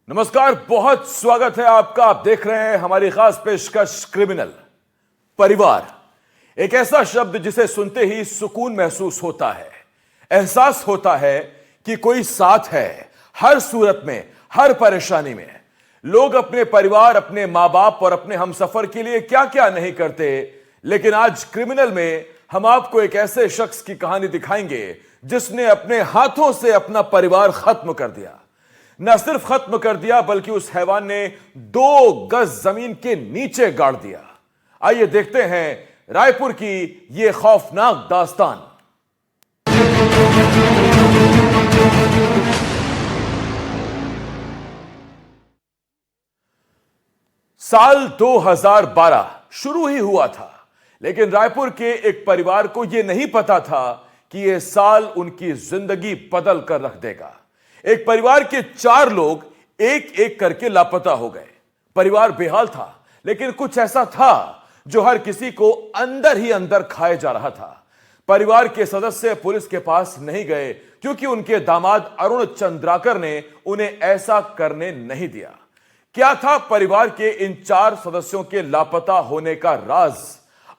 नमस्कार, बहुत स्वागत है आपका। आप देख रहे हैं हमारी खास पेशकश क्रिमिनल। परिवार एक ऐसा शब्द जिसे सुनते ही सुकून महसूस होता है, एहसास होता है कि कोई साथ है हर सूरत में, हर परेशानी में। लोग अपने परिवार, अपने मां बाप और अपने हमसफर के लिए क्या क्या नहीं करते, लेकिन आज क्रिमिनल में हम आपको एक ऐसे शख्स की कहानी दिखाएंगे जिसने अपने हाथों से अपना परिवार खत्म कर दिया। न सिर्फ खत्म कर दिया बल्कि उस हैवान ने 2 गज जमीन के नीचे गाड़ दिया। आइए देखते हैं रायपुर की यह खौफनाक दास्तान। साल 2012 शुरू ही हुआ था, लेकिन रायपुर के एक परिवार को यह नहीं पता था कि यह साल उनकी जिंदगी बदल कर रख देगा। एक परिवार के 4 लोग एक एक करके लापता हो गए। परिवार बेहाल था, लेकिन कुछ ऐसा था जो हर किसी को अंदर ही अंदर खाए जा रहा था। परिवार के सदस्य पुलिस के पास नहीं गए क्योंकि उनके दामाद अरुण चंद्राकर ने उन्हें ऐसा करने नहीं दिया। क्या था परिवार के इन 4 सदस्यों के लापता होने का राज?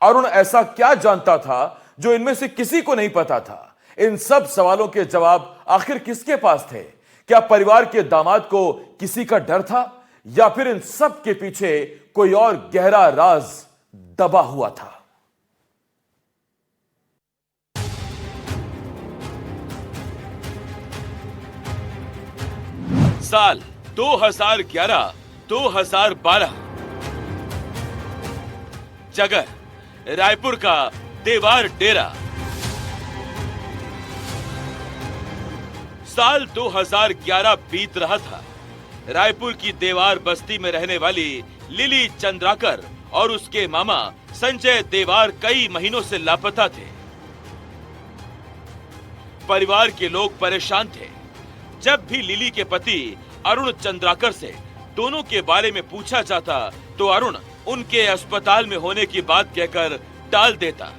अरुण ऐसा क्या जानता था जो इनमें से किसी को नहीं पता था? इन सब सवालों के जवाब आखिर किसके पास थे? क्या परिवार के दामाद को किसी का डर था, या फिर इन सब के पीछे कोई और गहरा राज दबा हुआ था? साल 2011-2012, जगह रायपुर का देवार डेरा। साल 2011 बीत रहा था। रायपुर की देवार बस्ती में रहने वाली लिली चंद्राकर और उसके मामा संजय देवार कई महीनों से लापता थे। परिवार के लोग परेशान थे। जब भी लिली के पति अरुण चंद्राकर से दोनों के बारे में पूछा जाता तो अरुण उनके अस्पताल में होने की बात कहकर टाल देता।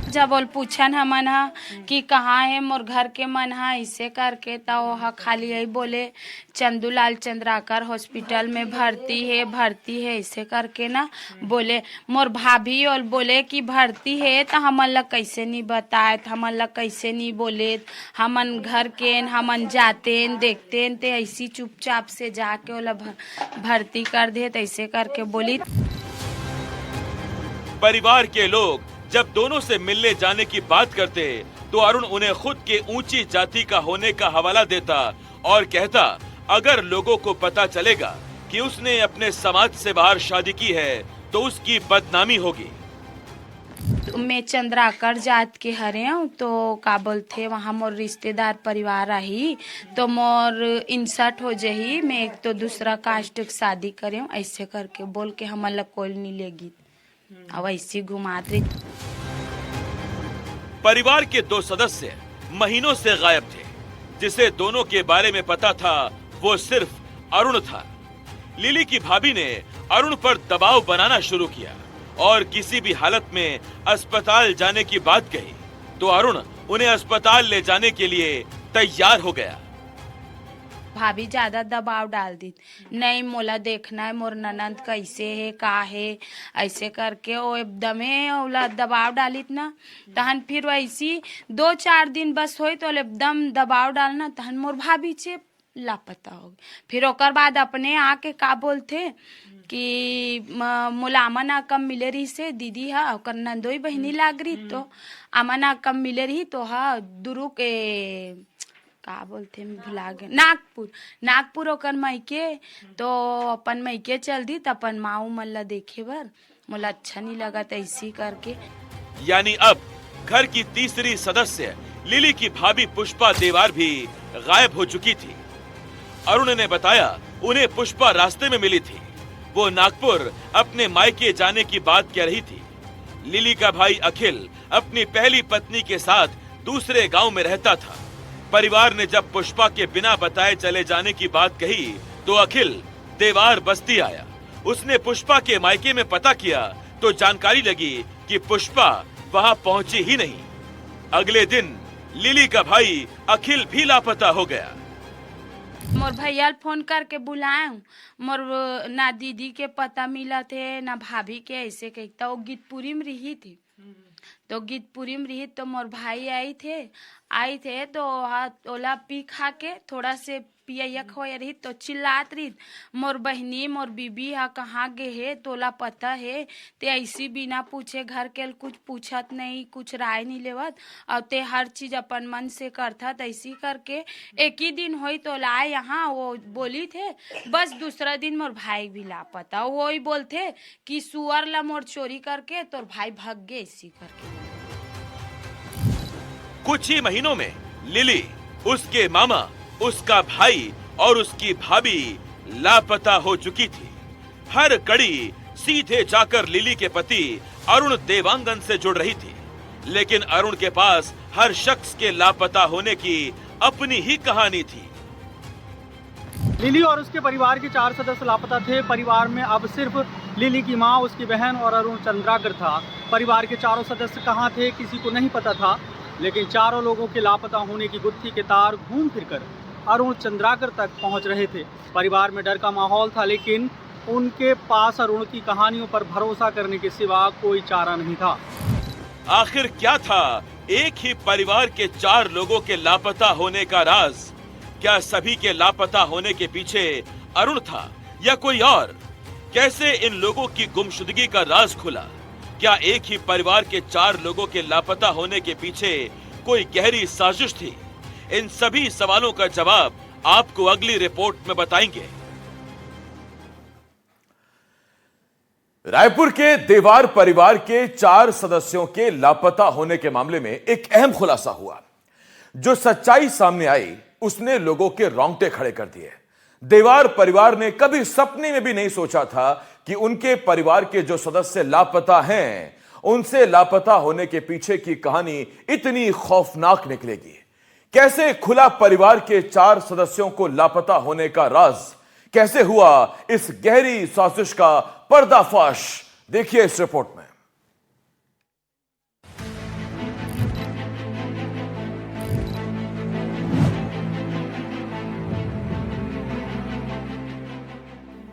जब बोल पूछन हमन हा कि कहाँ है मोर घर के मन हा, इसे करके तो वह खाली यही बोले चंदूलाल चंद्राकर हॉस्पिटल में भर्ती है इसे करके ना बोले। मोर भाभी और बोले कि भर्ती है तो हमन ला कैसे नहीं बताए, हमन ला कैसे नहीं बोले। हमन घर के हमन जाते देखते ते ऐसी चुपचाप से जाके ओला भर्ती कर दे, ऐसे करके बोली। परिवार के लोग जब दोनों से मिलने जाने की बात करते तो अरुण उन्हें खुद के ऊंची जाति का होने का हवाला देता और कहता, अगर लोगों को पता चलेगा कि उसने अपने समाज से बाहर शादी की है तो उसकी बदनामी होगी। मैं चंद्राकर जात के हरे हूँ, तो का बोलते वहाँ मोर रिश्तेदार परिवार रही तो मोर इंसर्ट हो जही, मैं एक तो दूसरा कास्ट की शादी करे हूँ, ऐसे करके बोल के हमन ला कोई नहीं लेगी। अब ऐसी घुमात रही। परिवार के 2 सदस्य महीनों से गायब थे। जिसे दोनों के बारे में पता था वो सिर्फ अरुण था। लिली की भाभी ने अरुण पर दबाव बनाना शुरू किया और किसी भी हालत में अस्पताल जाने की बात कही तो अरुण उन्हें अस्पताल ले जाने के लिए तैयार हो गया। भाभी ज्यादा दबाव डाल दी, नहीं मोला देखना है मोर ननद कैसे है का है, ऐसे करके वो एकदमे ओला दबाव डालित ना। तहन फिर वैसी 2-4 दिन बस होई तो एकदम दबाव डालना, तहन मोर भाभी से लापता हो गई। फिर ओकर बाद अपने आके का बोलते कि मोला अमना कम मिले रही से दीदी हा ओकर नंदोई बहनी लाग रही तो अमना कम मिले रही तो हा दुरु के का बोलते भुला गए, नागपुर ओकर मैके तो अपन मैके चल दी तो अपन माऊ मन ला देखे बर मोला अच्छा नहीं लगा ऐसी करके। यानी अब घर की तीसरी सदस्य लिली की भाभी पुष्पा देवार भी गायब हो चुकी थी। अरुण ने बताया उन्हें पुष्पा रास्ते में मिली थी। वो नागपुर अपने मायके जाने की बात कह रही थी। लिली का भाई अखिल अपनी पहली पत्नी के साथ दूसरे गांव में रहता था। परिवार ने जब पुष्पा के बिना बताए चले जाने की बात कही तो अखिल देवार बस्ती आया। उसने पुष्पा के मायके में पता किया तो जानकारी लगी कि पुष्पा वहां पहुंची ही नहीं। अगले दिन लिली का भाई अखिल भी लापता हो गया। मोर भैया फोन करके बुलाऊं, मोर ना दीदी के पता मिला थे ना भाभी के, ऐसे कही तो गीतपुरी में रही थी। तो गीतपुरी में रही तो मोर भाई आई थे तो ओला पी खा के थोड़ा से पिया खो रही तो चिल्लात रही, मोर बहनी मोर बीबी हा कहाँ गे है, तोला पता है? ते ऐसी बिना पूछे घर के कुछ पूछत नहीं, कुछ राय नहीं लेवत, और ते हर चीज अपन मन से करता। ऐसी करके एक ही दिन हुई तो लाए यहाँ, वो बोली थे बस दूसरा दिन मोर भाई भी लापता। वो ही बोलते कि सुअर ला मोर चोरी करके तोर भाई भाग गए। इसी करके कुछ ही महीनों में लिली, उसके मामा, उसका भाई और उसकी भाभी लापता हो चुकी थी। हर कड़ी सीधे जाकर लिली के पति अरुण देवांगन से जुड़ रही थी, लेकिन अरुण के पास हर शख्स के लापता होने की अपनी ही कहानी थी। लिली और उसके परिवार के 4 सदस्य लापता थे। परिवार में अब सिर्फ लिली की मां, उसकी बहन और अरुण चंद्राकर था। परिवार के चारों सदस्य कहां थे किसी को नहीं पता था, लेकिन चारों लोगों के लापता होने की गुत्थी के तार घूम फिरकर अरुण चंद्राकर तक पहुंच रहे थे। परिवार में डर का माहौल था, लेकिन उनके पास अरुण की कहानियों पर भरोसा करने के सिवा कोई चारा नहीं था। आखिर क्या था एक ही परिवार के 4 लोगों के लापता होने का राज? क्या सभी के लापता होने के पीछे अरुण था या कोई और? कैसे इन लोगों की गुमशुदगी का राज खुला? क्या एक ही परिवार के 4 लोगों के लापता होने के पीछे कोई गहरी साजिश थी? इन सभी सवालों का जवाब आपको अगली रिपोर्ट में बताएंगे। रायपुर के देवार परिवार के 4 सदस्यों के लापता होने के मामले में एक अहम खुलासा हुआ। जो सच्चाई सामने आई उसने लोगों के रोंगटे खड़े कर दिए। देवार परिवार ने कभी सपने में भी नहीं सोचा था कि उनके परिवार के जो सदस्य लापता हैं, उनसे लापता होने के पीछे की कहानी इतनी खौफनाक निकलेगी। कैसे खुला परिवार के 4 सदस्यों को लापता होने का राज? कैसे हुआ इस गहरी साजिश का पर्दाफाश? देखिए इस रिपोर्ट में।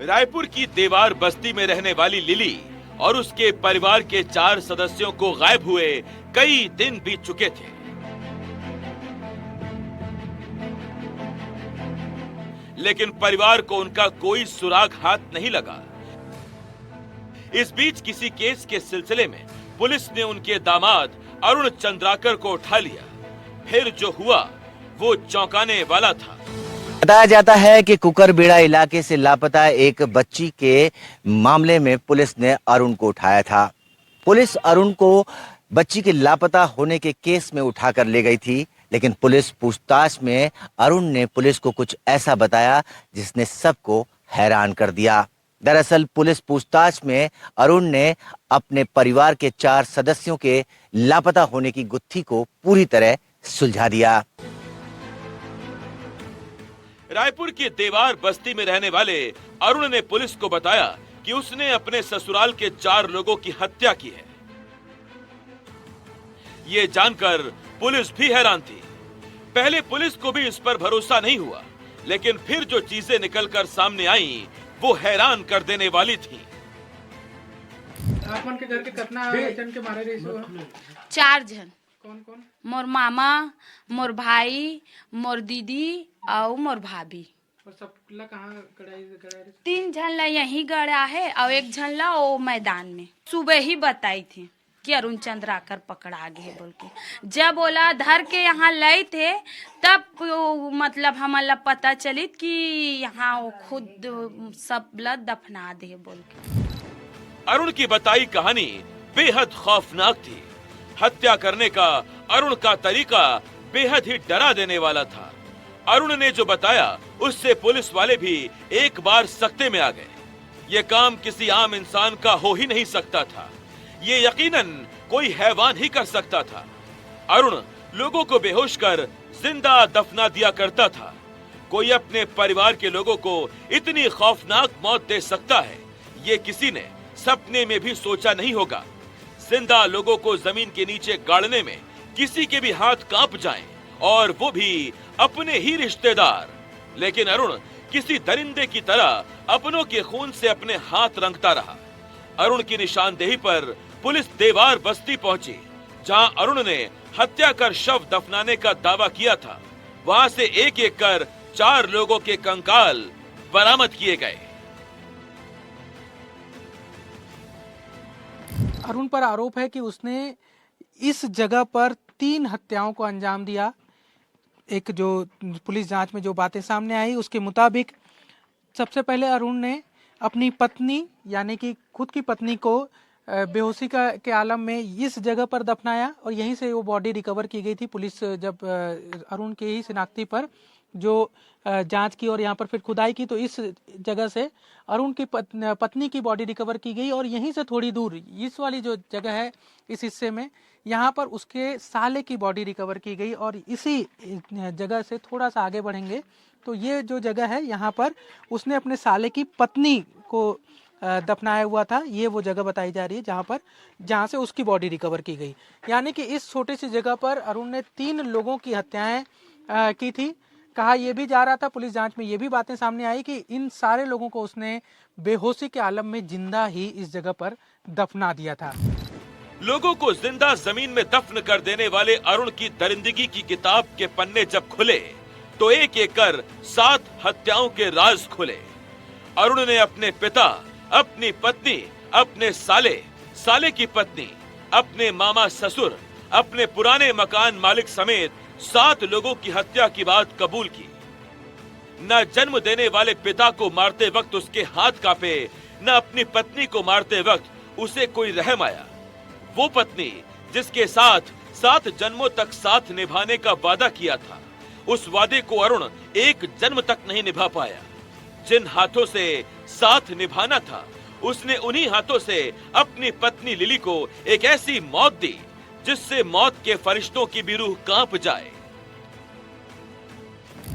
रायपुर की देवार बस्ती में रहने वाली लिली और उसके परिवार के 4 सदस्यों को गायब हुए कई दिन बीत चुके थे। लेकिन परिवार को उनका कोई सुराग हाथ नहीं लगा। इस बीच किसी केस के सिलसिले में पुलिस ने उनके दामाद अरुण चंद्राकर को उठा लिया। फिर जो हुआ वो चौंकाने वाला था। बताया जाता है कि कुकरबेड़ा इलाके से लापता एक बच्ची के मामले में पुलिस ने अरुण को उठाया था। पुलिस अरुण को बच्ची के लापता होने के केस में उठाकर ले गई थी, लेकिन पुलिस पूछताछ में अरुण ने पुलिस को कुछ ऐसा बताया जिसने सबको हैरान कर दिया। दरअसल पुलिस पूछताछ में अरुण ने अपने परिवार के 4 सदस्यों के लापता होने की गुत्थी को पूरी तरह सुलझा दिया। रायपुर के देवार बस्ती में रहने वाले अरुण ने पुलिस को बताया कि उसने अपने ससुराल के 4 लोगों की हत्या की है। ये जानकर पुलिस भी हैरान थी। पहले पुलिस को भी इस पर भरोसा नहीं हुआ, लेकिन फिर जो चीजें निकलकर सामने आई वो हैरान कर देने वाली थी। आपन के घर के कितना जन के मारे रही सो? 4 जन। कौन कौन? मोर मामा, मोर भाई, मोर दीदी और मोर भाभी। और सब ला कहाँ गड़ाई? 3 जन ला यहीं गड़ा है और 1 जन ला वो मैदान में। सुबह ही बताई थी कि अरुण चंद्राकर पकड़ा गए बोल के। जब बोला धर के यहाँ लाए थे तब मतलब हमारा पता चली कि यहाँ वो खुद सब दफना दे बोल के। अरुण की बताई कहानी बेहद खौफनाक थी। हत्या करने का अरुण का तरीका बेहद ही डरा देने वाला था। अरुण ने जो बताया उससे पुलिस वाले भी एक बार सकते में आ गए। ये काम किसी आम इंसान का हो ही नहीं सकता था। ये यकीनन कोई हैवान ही कर सकता था। अरुण लोगों को बेहोश कर जिंदा दफना दिया करता था। कोई अपने परिवार के लोगों को इतनी खौफनाक मौत दे सकता है, ये किसी ने सपने में भी सोचा नहीं होगा। जिंदा लोगों को जमीन के नीचे गाड़ने में किसी के भी हाथ कांप जाएं, और वो भी अपने ही रिश्तेदार। लेकिन अरुण किसी दरिंदे की तरह अपनों के खून से अपने हाथ रंगता रहा। अरुण की निशानदेही पर पुलिस देवार बस्ती पहुंची, जहां अरुण ने हत्या कर शव दफनाने का दावा किया था। वहां से एक एक कर 4 लोगों के कंकाल बरामद किए गए। अरुण पर आरोप है कि उसने इस जगह पर 3 हत्याओं को अंजाम दिया। एक जो पुलिस जांच में जो बातें सामने आई उसके मुताबिक सबसे पहले अरुण ने अपनी पत्नी यानी कि खुद की पत्नी को बेहोशी के आलम में इस जगह पर दफनाया और यहीं से वो बॉडी रिकवर की गई थी। पुलिस जब अरुण के ही शिनाख्ती पर जो जांच की और यहाँ पर फिर खुदाई की तो इस जगह से अरुण की पत्नी की बॉडी रिकवर की गई और यहीं से थोड़ी दूर इस वाली जो जगह है इस हिस्से में यहाँ पर उसके साले की बॉडी रिकवर की गई और इसी जगह से थोड़ा सा आगे बढ़ेंगे तो ये जो जगह है यहाँ पर उसने अपने साले की पत्नी को दफनाया हुआ था। ये वो जगह बताई जा रही है जहाँ से उसकी बॉडी रिकवर की गई। यानी कि इस छोटी सी जगह पर अरुण ने 3 लोगों की हत्याएं की थी। कहा यह भी जा रहा था, पुलिस जांच में ये भी बातें सामने आई कि इन सारे लोगों को उसने बेहोशी के आलम में जिंदा ही इस जगह पर दफना दिया था। लोगों को जिंदा जमीन में दफन कर देने वाले अरुण की दरिंदगी की किताब के पन्ने जब खुले तो एक एक कर 7 हत्याओं के राज खुले। अरुण ने अपने पिता, अपनी पत्नी, अपने साले की पत्नी, अपने मामा ससुर, अपने पुराने मकान मालिक समेत 7 लोगों की हत्या की बात कबूल की। न जन्म देने वाले पिता को मारते वक्त उसके हाथ कांपे, न अपनी पत्नी को मारते वक्त उसे कोई रहम आया। वो पत्नी जिसके साथ 7 जन्मों तक साथ निभाने का वादा किया था, उस वादे को अरुण एक जन्म तक नहीं निभा पाया। जिन हाथों से साथ निभाना था उसने उन्हीं हाथों से अपनी पत्नी लिली को एक ऐसी मौत दी जिससे मौत के फरिश्तों की भी रूह कांप जाए।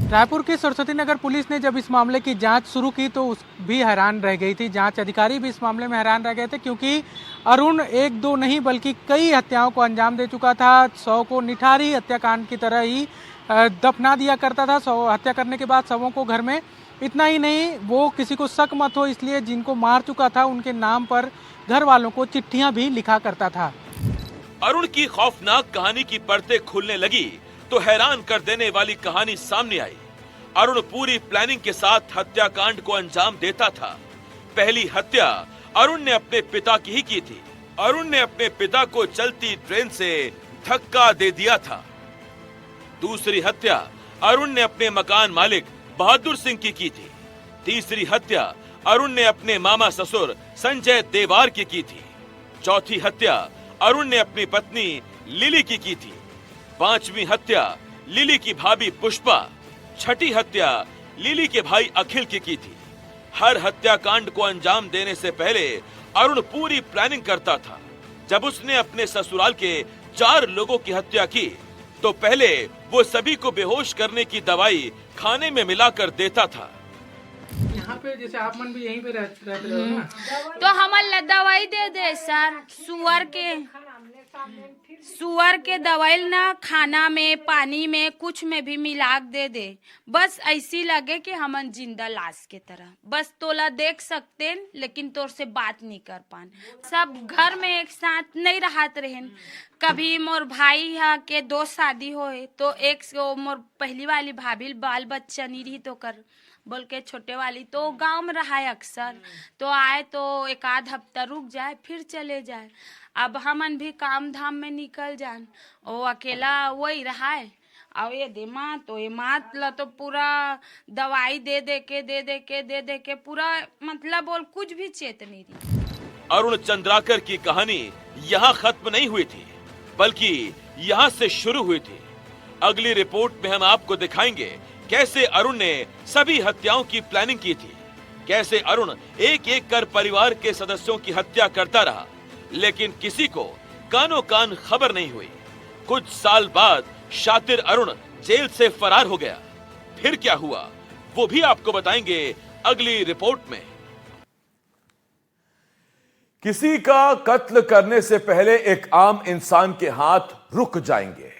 रायपुर की सरस्वती नगर पुलिस ने जब इस मामले की जांच शुरू की तो उस भी हैरान रह गई थी। जांच अधिकारी भी इस मामले में हैरान रह गए थे क्योंकि अरुण 1-2 नहीं बल्कि कई हत्याओं को अंजाम दे चुका था। 100 को निठारी हत्याकांड की तरह ही दफना दिया करता था। 100 हत्या करने के बाद शवों को घर में, इतना ही नहीं वो किसी को शक मत हो इसलिए जिनको मार चुका था उनके नाम पर घर वालों को चिट्ठियां भी लिखा करता था। अरुण की खौफनाक कहानी की परतें खुलने लगी तो हैरान कर देने वाली कहानी सामने आई। अरुण पूरी प्लानिंग के साथ हत्याकांड को अंजाम देता था। पहली हत्या अरुण ने अपने पिता की ही की थी। अरुण ने अपने पिता को चलती ट्रेन से धक्का दे दिया था। दूसरी हत्या अरुण ने अपने मकान मालिक बहादुर सिंह की थी। तीसरी हत्या अरुण ने अपने मामा ससुर संजय देवार की थी। चौथी हत्या अरुण ने अपनी पत्नी लिली की थी। 5वीं हत्या लिली की भाभी पुष्पा। 6ठी हत्या लिली के भाई अखिल की थी। हर हत्याकांड को अंजाम देने से पहले अरुण पूरी प्लानिंग करता था। जब उसने अपने ससुराल के 4 लोगों की हत्या की तो पहले वो सभी को बेहोश करने की दवाई खाने में मिलाकर देता था। यहाँ पे जैसे आप मन भी यहीं पे रहते हो ना, तो हमारे दवाई दे सर। सुअर के दवाई ना खाना में, पानी में, कुछ में भी मिला दे। बस ऐसी लगे कि हम जिंदा लाश के तरह। बस तोला देख सकते लेकिन तोर से बात नहीं कर पान। सब घर में एक साथ नहीं रहत रहेन। कभी मोर भाई के 2 शादी होए तो एक मोर पहली वाली भाभी बाल बच्चा नहीं रही तो कर बोल के छोटे वाली तो गांव में रहा है अक्सर, तो आए तो 1 आध हफ्ता रुक जाए फिर चले जाए। अब हमन भी काम धाम में निकल जान, वो अकेला वही रहा है। और ये मात ला तो पूरा दवाई दे के पूरा मतलब बोल कुछ भी चेत नहीं रही। अरुण चंद्राकर की कहानी यहाँ खत्म नहीं हुई थी बल्कि यहाँ से शुरू हुई थी। अगली रिपोर्ट में हम आपको दिखाएंगे कैसे अरुण ने सभी हत्याओं की प्लानिंग की थी, कैसे अरुण एक एक कर परिवार के सदस्यों की हत्या करता रहा लेकिन किसी को कानो कान खबर नहीं हुई। कुछ साल बाद शातिर अरुण जेल से फरार हो गया। फिर क्या हुआ वो भी आपको बताएंगे अगली रिपोर्ट में। किसी का कत्ल करने से पहले एक आम इंसान के हाथ रुक जाएंगे,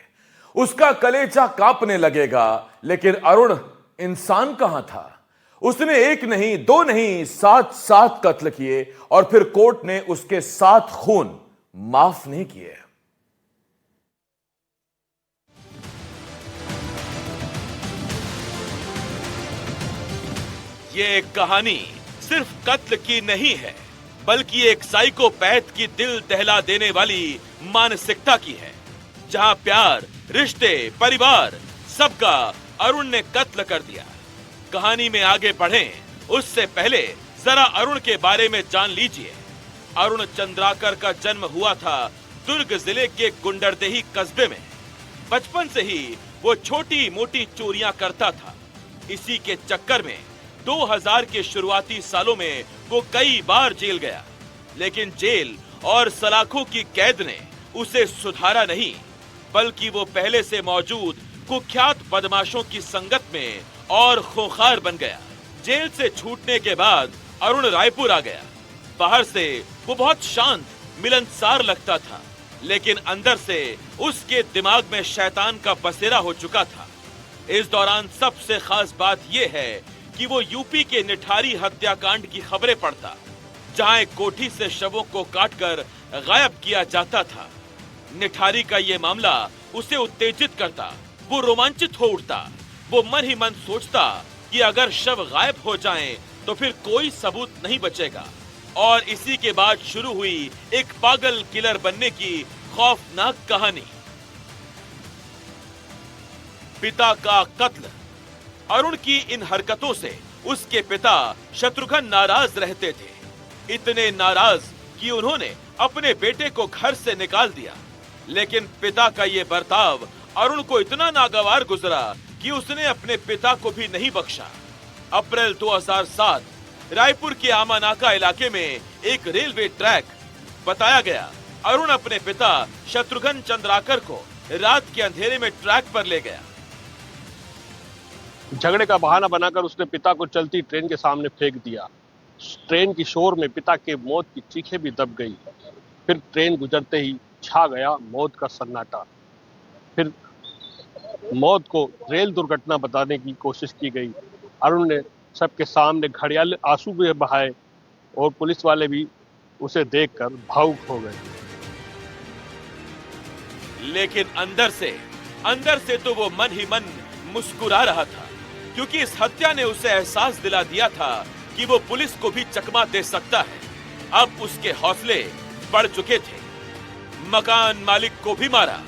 उसका कलेजा कांपने लगेगा, लेकिन अरुण इंसान कहां था? उसने एक नहीं, दो नहीं, 7 कत्ल किए और फिर कोर्ट ने उसके 7 खून माफ नहीं किए। ये कहानी सिर्फ कत्ल की नहीं है, बल्कि एक साइकोपैथ की दिल दहला देने वाली मानसिकता की है, जहां प्यार, रिश्ते, परिवार सबका अरुण ने कत्ल कर दिया। कहानी में आगे बढ़ें उससे पहले जरा अरुण के बारे में जान लीजिए। अरुण चंद्राकर का जन्म हुआ था दुर्ग जिले के गुंडरदेही कस्बे में। बचपन से ही वो छोटी मोटी चोरियां करता था। इसी के चक्कर में 2000 के शुरुआती सालों में वो कई बार जेल गया, लेकिन जेल और सलाखों की कैद ने उसे सुधारा नहीं, बल्कि वो पहले से मौजूद कुख्यात बदमाशों की संगत में और खूंखार बन गया। जेल से छूटने के बाद अरुण रायपुर आ गया। बाहर से वो बहुत शांत, मिलनसार लगता था, लेकिन अंदर से उसके दिमाग में शैतान का बसेरा हो चुका था। इस दौरान सबसे खास बात यह है कि वो यूपी के निठारी हत्याकांड की खबरें पढ़ता, जहां एक कोठी से शवों को काटकर गायब किया जाता था। निठारी का ये मामला उसे उत्तेजित करता, वो रोमांचित हो उठता। वो मन ही मन सोचता कि अगर शव गायब हो जाएं, तो फिर कोई सबूत नहीं बचेगा। और इसी के बाद शुरू हुई एक पागल किलर बनने की खौफनाक कहानी। पिता का कत्ल। अरुण की इन हरकतों से उसके पिता शत्रुघ्न नाराज रहते थे, इतने नाराज कि उन्होंने अपने बेटे को घर से निकाल दिया। लेकिन पिता का ये बर्ताव अरुण को इतना नागवार गुजरा कि उसने अपने पिता को भी नहीं बख्शा। अप्रैल 2007 रायपुर के आमानाका इलाके में एक रेलवे ट्रैक बताया गया। अरुण अपने पिता शत्रुघ्न चंद्राकर को रात के अंधेरे में ट्रैक पर ले गया। झगड़े का बहाना बनाकर उसने पिता को चलती ट्रेन के सामने फेंक दिया। ट्रेन की शोर में पिता के मौत की चीखें भी दब गई। फिर ट्रेन गुजरते ही छा गया मौत का सन्नाटा। फिर मौत को रेल दुर्घटना बताने की कोशिश की गई। अरुण ने सबके सामने घड़ियाल आंसू भी बहाए और पुलिस वाले भी उसे देखकर भावुक हो गए। लेकिन अंदर से तो वो मन ही मन मुस्कुरा रहा था, क्योंकि इस हत्या ने उसे एहसास दिला दिया था कि वो पुलिस को भी चकमा दे सकता है। अब उसके हौसले बढ़ चुके थे। मकान मालिक को भी मारा।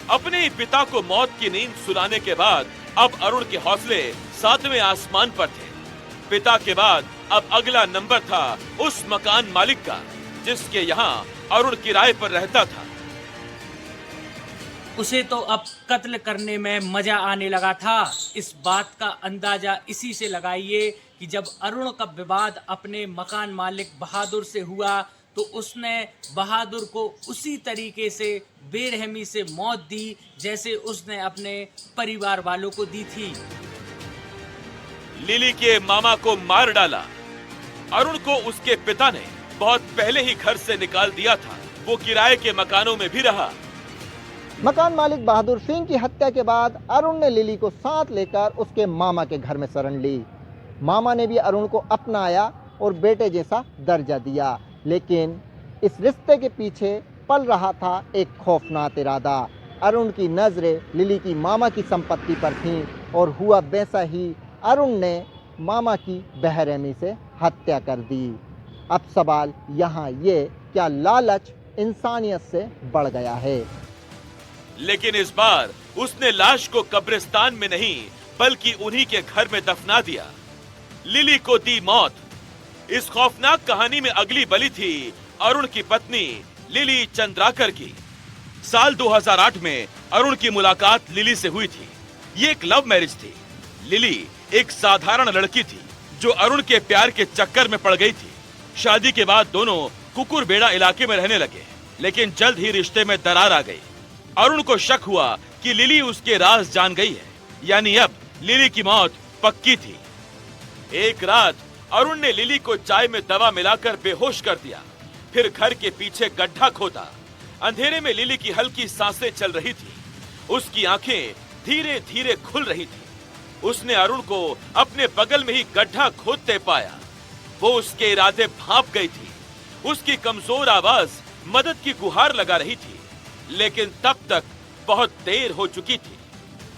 अपने ही पिता को मौत की नींद सुलाने के बाद अब अरुण के हौसले 7वें आसमान पर थे। पिता के बाद अब अगला नंबर था उस मकान मालिक का, जिसके यहाँ अरुण किराए पर रहता था। उसे तो अब कत्ल करने में मजा आने लगा था। इस बात का अंदाजा इसी से लगाइए कि जब अरुण का विवाद अपने मकान मालिक बहादुर से हुआ, तो उसने बहादुर को उसी तरीके से बेरहमी से मौत दी जैसे उसने अपने परिवार वालों को दी थी। लिली के मामा को मार डाला। अरुण को उसके पिता ने बहुत पहले ही घर से निकाल दिया था। वो किराए के मकानों में भी रहा। मकान मालिक बहादुर सिंह की हत्या के बाद अरुण ने लिली को साथ लेकर उसके मामा के घर में शरण ली। मामा ने भी अरुण को अपनाया और बेटे जैसा दर्जा दिया, लेकिन इस रिश्ते के पीछे पल रहा था एक खौफनाक इरादा। अरुण की नजरें लिली की मामा की संपत्ति पर थीं और हुआ वैसा ही। अरुण ने मामा की बेरहमी से हत्या कर दी। अब सवाल यहाँ ये, क्या लालच इंसानियत से बढ़ गया है? लेकिन इस बार उसने लाश को कब्रिस्तान में नहीं, बल्कि उन्हीं के घर में दफना दिया। लिली को दी मौत। इस खौफनाक कहानी में अगली बलि थी अरुण की पत्नी लिली चंद्राकर की। साल 2008 में अरुण की मुलाकात लिली से हुई थी। ये एक लव मैरिज थी। लिली एक साधारण लड़की थी जो अरुण के प्यार के चक्कर में पड़ गई थी। शादी के बाद दोनों कुकुरबेड़ा इलाके में रहने लगे, लेकिन जल्द ही रिश्ते में दरार आ गई। अरुण को शक हुआ कि लिली उसके राज जान गई है, यानी अब लिली की मौत पक्की थी। एक रात अरुण ने लिली को चाय में दवा मिलाकर बेहोश कर दिया, फिर घर के पीछे गड्ढा खोदा। अंधेरे में लिली की हल्की सांसें चल रही थी, उसकी आंखें धीरे धीरे खुल रही थी। उसने अरुण को अपने बगल में ही गड्ढा खोदते पाया। वो उसके इरादे भांप गई थी। उसकी कमजोर आवाज मदद की गुहार लगा रही थी, लेकिन तब तक बहुत देर हो चुकी थी।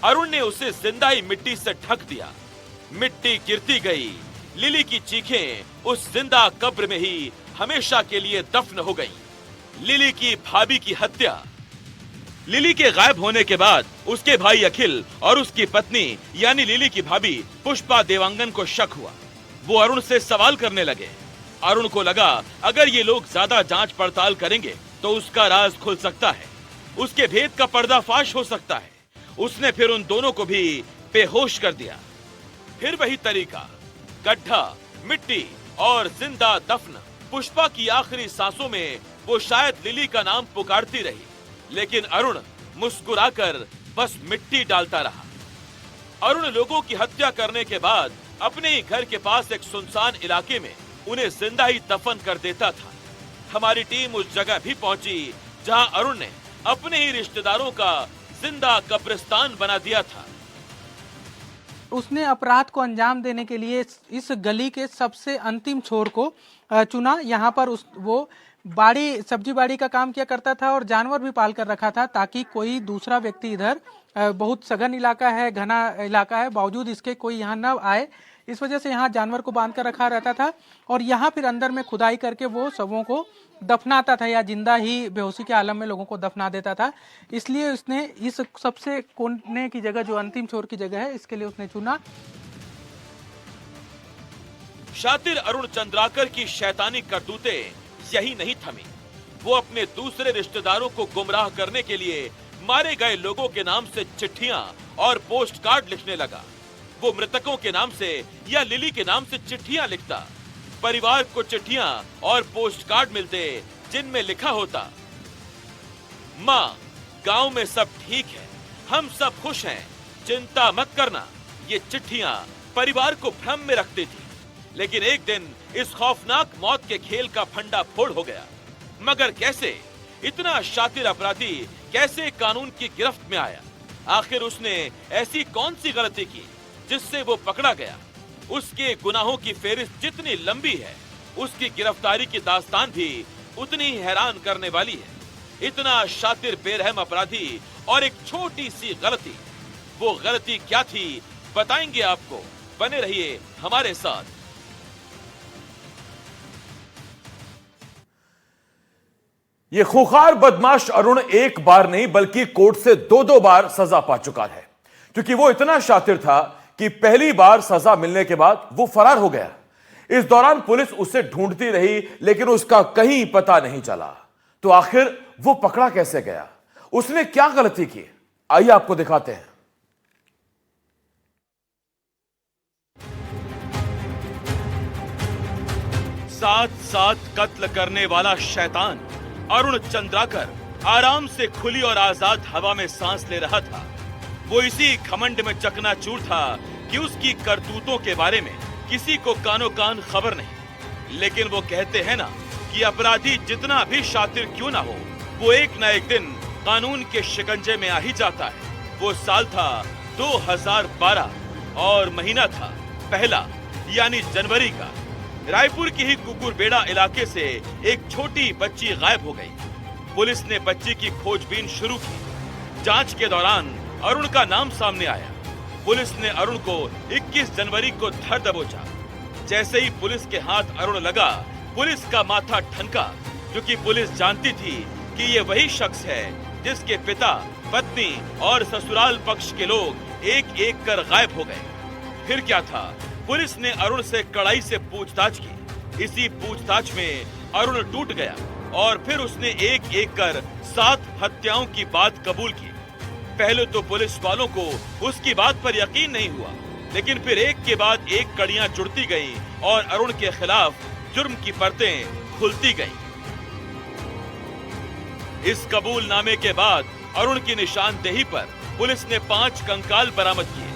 अरुण ने उसे जिंदा ही मिट्टी से ढक दिया। मिट्टी गिरती गई। लिली की चीखें उस जिंदा कब्र में ही हमेशा के लिए दफन हो गईं। लिली की भाभी की हत्या। लिली के गायब होने के बाद उसके भाई अखिल और उसकी पत्नी यानी लिली की भाभी पुष्पा देवांगन को शक हुआ। वो अरुण से सवाल करने लगे। अरुण को लगा अगर ये लोग ज्यादा जांच पड़ताल करेंगे तो उसका राज खुल सकता है, उसके भेद का पर्दाफाश हो सकता है। उसने फिर उन दोनों को भी बेहोश कर दिया। फिर वही तरीका, गड्ढा, मिट्टी और जिंदा दफन। पुष्पा की आखिरी सांसों में वो शायद लिली का नाम पुकारती रही, लेकिन अरुण मुस्कुराकर बस मिट्टी डालता रहा। अरुण लोगों की हत्या करने के बाद अपने ही घर के पास एक सुनसान इलाके में उन्हें जिंदा ही दफन कर देता था। हमारी टीम उस जगह भी पहुंची जहां अरुण ने अपने ही रिश्तेदारों का जिंदा कब्रिस्तान बना दिया था। उसने अपराध को अंजाम देने के लिए इस गली के सबसे अंतिम छोर को चुना। यहाँ पर वो बाड़ी, सब्जी बाड़ी का काम किया करता था और जानवर भी पाल कर रखा था ताकि कोई दूसरा व्यक्ति इधर, बहुत सघन इलाका है, घना इलाका है, बावजूद इसके कोई यहाँ न आए। इस वजह से यहाँ जानवर को बांध कर रखा रहता था और यहाँ फिर अंदर में खुदाई करके वो शवों को दफनाता था या जिंदा ही बेहोशी के आलम में लोगों को दफना देता था। इसलिए उसने इस सबसे कोने की जगह, जो अंतिम छोर की जगह है, इसके लिए उसने चुना। शातिर अरुण चंद्राकर की शैतानी करतूतें यही नहीं थमी। वो अपने दूसरे रिश्तेदारों को गुमराह करने के लिए मारे गए लोगों के नाम से चिट्ठियां और पोस्ट कार्ड लिखने लगा। वो मृतकों के नाम से या लिली के नाम से चिट्ठियां लिखता। परिवार को चिट्ठियां और पोस्ट कार्ड मिलते जिनमें लिखा होता, माँ, गांव में सब ठीक है, हम सब खुश हैं, चिंता मत करना। ये चिट्ठियां परिवार को भ्रम में रखती थी। लेकिन एक दिन इस खौफनाक मौत के खेल का फंडा फोड़ हो गया। मगर कैसे? इतना शातिर अपराधी कैसे कानून की गिरफ्त में आया? आखिर उसने ऐसी कौन सी गलती की जिससे वो पकड़ा गया? उसके गुनाहों की फेरिस्त जितनी लंबी है, उसकी गिरफ्तारी की दास्तान भी उतनी ही हैरान करने वाली है। इतना शातिर बेरहम अपराधी और एक छोटी सी गलती, वो गलती क्या थी बताएंगे आपको। बने रहिए हमारे साथ। ये खूंखार बदमाश अरुण एक बार नहीं बल्कि कोर्ट से दो बार सजा पा चुका है, क्योंकि वो इतना शातिर था कि पहली बार सजा मिलने के बाद वो फरार हो गया। इस दौरान पुलिस उसे ढूंढती रही, लेकिन उसका कहीं पता नहीं चला। तो आखिर वो पकड़ा कैसे गया? उसने क्या गलती की? आइए आपको दिखाते हैं। साथ कत्ल करने वाला शैतान अरुण चंद्राकर आराम से खुली और आजाद हवा में सांस ले रहा था। वो इसी घमंड में चकनाचूर था कि उसकी करतूतों के बारे में किसी को कानो कान खबर नहीं। लेकिन वो कहते हैं ना कि अपराधी जितना भी शातिर क्यों ना हो, वो एक ना एक दिन कानून के शिकंजे में आ ही जाता है। वो साल था 2012 और महीना था पहला यानी जनवरी का। रायपुर की ही कुकुरबेड़ा इलाके से एक छोटी बच्ची गायब हो गई। पुलिस ने बच्ची की खोजबीन शुरू की। जांच के दौरान अरुण का नाम सामने आया। पुलिस ने अरुण को 21 जनवरी को धर दबोचा। जैसे ही पुलिस के हाथ अरुण लगा, पुलिस का माथा ठनका, क्योंकि पुलिस जानती थी कि ये वही शख्स है जिसके पिता, पत्नी और ससुराल पक्ष के लोग एक एक कर गायब हो गए। फिर क्या था? पुलिस ने अरुण से कड़ाई से पूछताछ की। इसी पूछताछ में अरुण टूट गया और फिर उसने एक एक कर 7 हत्याओं की बात कबूल की। पहले तो पुलिस वालों को उसकी बात पर यकीन नहीं हुआ, लेकिन फिर एक के बाद एक कड़ियां जुड़ती गईं और अरुण के खिलाफ जुर्म की परतें खुलती गईं। इस कबूलनामे के बाद अरुण की निशानदेही पर पुलिस ने 5 कंकाल बरामद किए।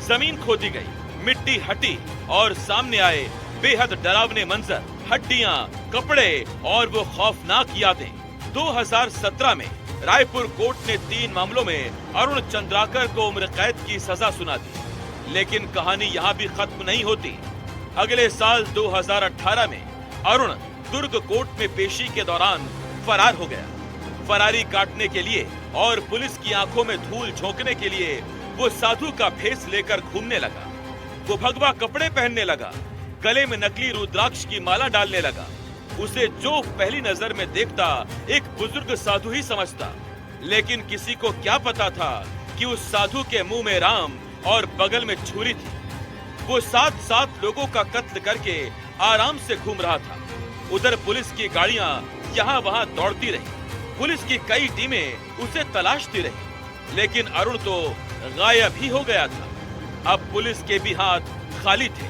जमीन खोदी गई, मिट्टी हटी और सामने आए बेहद डरावने मंजर, हड्डियां, कपड़े और वो खौफनाक यादें। 2017 में रायपुर कोर्ट ने 3 मामलों में अरुण चंद्राकर को उम्र कैद की सजा सुना दी। लेकिन कहानी यहाँ भी खत्म नहीं होती। अगले साल 2018 में अरुण दुर्ग कोर्ट में पेशी के दौरान फरार हो गया। फरारी काटने के लिए और पुलिस की आंखों में धूल झोंकने के लिए वो साधु का भेष लेकर घूमने लगा। वो भगवा कपड़े पहनने लगा, गले में नकली रुद्राक्ष की माला डालने लगा। उसे जो पहली नजर में देखता एक बुजुर्ग साधु ही समझता, लेकिन किसी को क्या पता था कि उस साधु के मुंह में राम और बगल में छुरी थी। वो 7 लोगों का कत्ल करके आराम से घूम रहा था। उधर पुलिस की गाड़ियां यहाँ वहाँ दौड़ती रही। पुलिस की कई टीमें उसे तलाशती रही, लेकिन अरुण तो गायब ही हो गया था। अब पुलिस के भी हाथ खाली थे।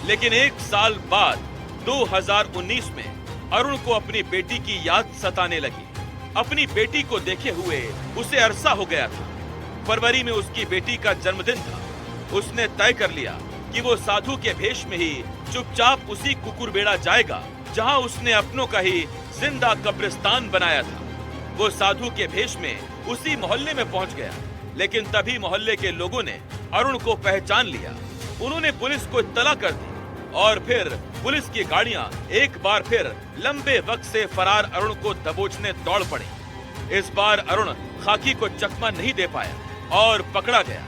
लेकिन 1 साल बाद 2019 में अरुण को अपनी बेटी की याद सताने लगी। अपनी बेटी को देखे हुए उसे अरसा हो गया था। फरवरी में उसकी बेटी का जन्मदिन था। उसने तय कर लिया कि वो साधु के भेष में ही चुपचाप उसी कुकुरबेड़ा जाएगा जहां उसने अपनों का ही जिंदा कब्रिस्तान बनाया था। वो साधु के भेष में उसी मोहल्ले में पहुंच गया, लेकिन तभी मोहल्ले के लोगों ने अरुण को पहचान लिया। उन्होंने पुलिस को इत्तला कर दी और फिर पुलिस की गाड़ियां एक बार फिर लंबे वक्त से फरार अरुण को दबोचने दौड़ पड़ी। इस बार अरुण खाकी को चकमा नहीं दे पाया और पकड़ा गया।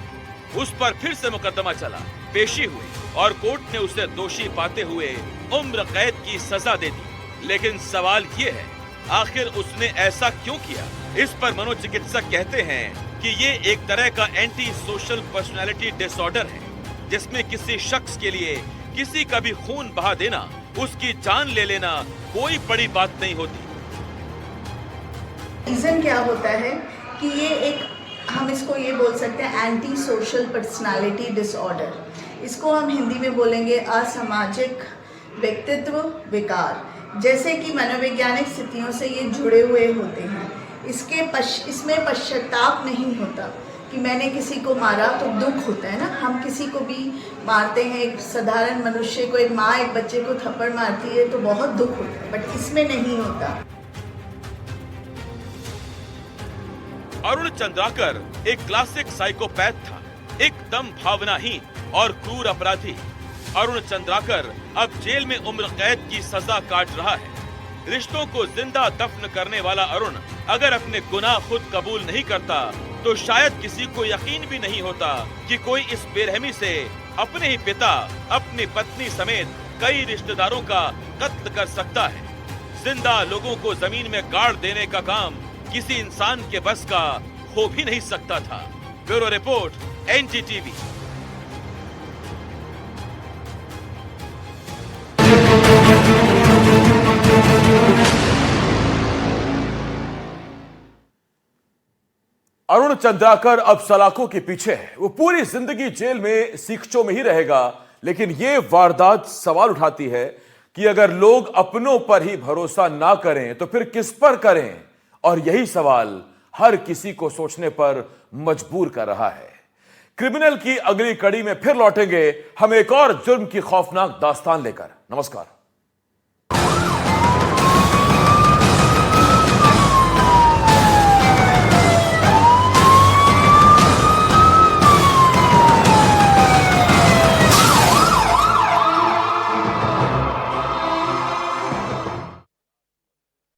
उस पर फिर से मुकदमा चला, पेशी हुई और कोर्ट ने उसे दोषी पाते हुए उम्र कैद की सजा दे दी। लेकिन सवाल ये है, आखिर उसने ऐसा क्यों किया? इस पर मनोचिकित्सक कहते हैं कि ये एक तरह का एंटी सोशल पर्सनालिटी डिसऑर्डर है, जिसमें किसी शख्स के लिए किसी का भी खून बहा देना, उसकी जान ले लेना कोई बड़ी बात नहीं होती। रीजन क्या होता है कि ये एक, हम इसको ये बोल सकते हैं एंटी सोशल पर्सनालिटी डिसऑर्डर। इसको हम हिंदी में बोलेंगे असामाजिक व्यक्तित्व विकार। जैसे कि मनोवैज्ञानिक स्थितियों से ये जुड़े हुए होते हैं। इसमें पश्चाताप नहीं होता कि मैंने किसी को मारा, तो दुख होता है ना, हम किसी को भी मारते हैं, एक साधारण मनुष्य को, एक माँ एक बच्चे को थप्पड़ मारती है तो बहुत दुख होता है, बट इसमें नहीं होता। अरुण चंद्राकर एक क्लासिक साइकोपैथ था, एकदम भावनाहीन और क्रूर अपराधी। अरुण चंद्राकर अब जेल में उम्र कैद की सजा काट रहा है। रिश्तों को जिंदा दफन करने वाला अरुण अगर अपने गुनाह खुद कबूल नहीं करता तो शायद किसी को यकीन भी नहीं होता कि कोई इस बेरहमी से अपने ही पिता, अपनी पत्नी समेत कई रिश्तेदारों का कत्ल कर सकता है। जिंदा लोगों को जमीन में गाड़ देने का काम किसी इंसान के बस का हो भी नहीं सकता था। Bureau report, NDTV। Arun Chandrakar अब सलाखों के पीछे है। वो पूरी जिंदगी जेल में सीखचों में ही रहेगा। लेकिन ये वारदात सवाल उठाती है कि अगर लोग अपनों पर ही भरोसा ना करें तो फिर किस पर करें? और यही सवाल हर किसी को सोचने पर मजबूर कर रहा है। क्रिमिनल की अगली कड़ी में फिर लौटेंगे हम एक और जुर्म की खौफनाक दास्तान लेकर। नमस्कार।